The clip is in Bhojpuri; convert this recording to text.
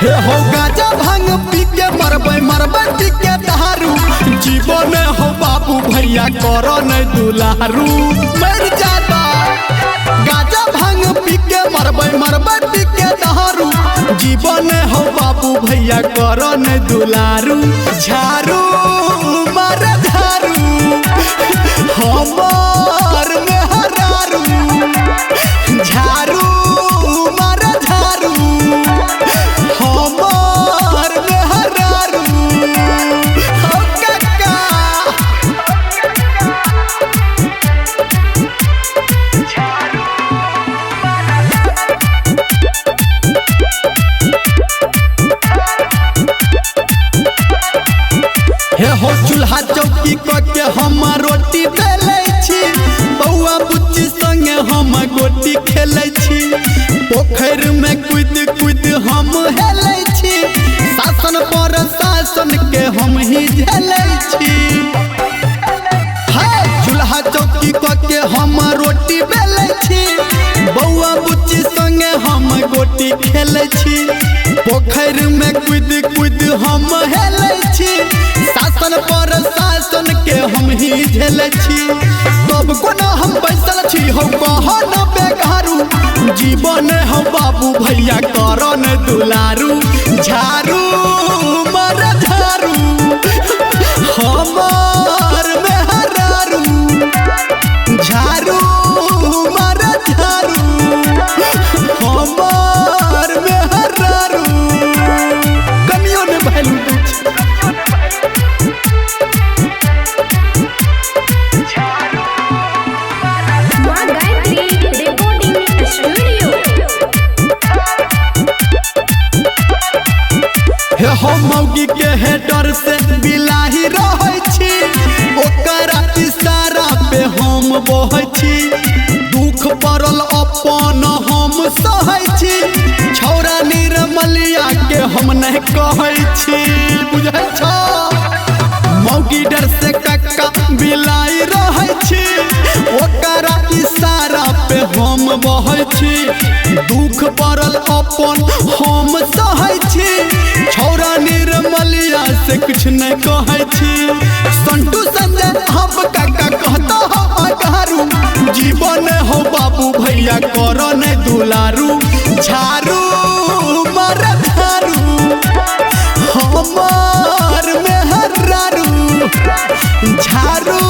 हे हो गाजा भांग पी के मरबै मरबै पी के दारू जीवन हो बाबू भैया करो नहीं दुलारू मर जाता। गाजा भांग पी के मरबै मरबै पी के दारू जीवन हो बाबू भैया करो नहीं दुलारू झारू मार झारू हमार में हरारू झारू मार झारू हमार में हरारू हो काका हे हो चूल्हा चौकी के हम रोटी बेले छी बउआ बुच्ची संगे हम गोटी खेले छी पोखर में कूद कूद हम हेले छी शासन पर शासन के हम ही झेले छी। चूल्हा चौकी के हम रोटी बेले छी बउआ बुच्ची संगे हम गोटी खेले छी पोखर में कूद कूद हम हेले छी शासन पर शासन के हम ही झेले छी सब कोना हम बैसल छी हो कहो न बेगारू जीवन हो बाबू भैया करो न दुलारू झारू मर झारू हमार में हरारू झारू मर झारू हमार में हरारू कनियो ने भैलू हो मौगी के हेडर से बिलाही रहे छी ओकरा इशारा पे हम बहै छी दुख पड़ल अपन हम सहै छी छौरा निर्मलिया के हम नहीं कहै छी बुझै छ मौगी डर से कक्का बिलाई रहे छी ओकरा इशारा पे हम बहै छी दुख पड़ल अपन हम सहै छी छौरा निर्मलिया से कुछ नहीं कहै छी संटू संजय हम काका कहता हो अगारू जीवन हो बाबू भैया करो नहीं दुलारू झारू मर झारू हमार में हरारू झारू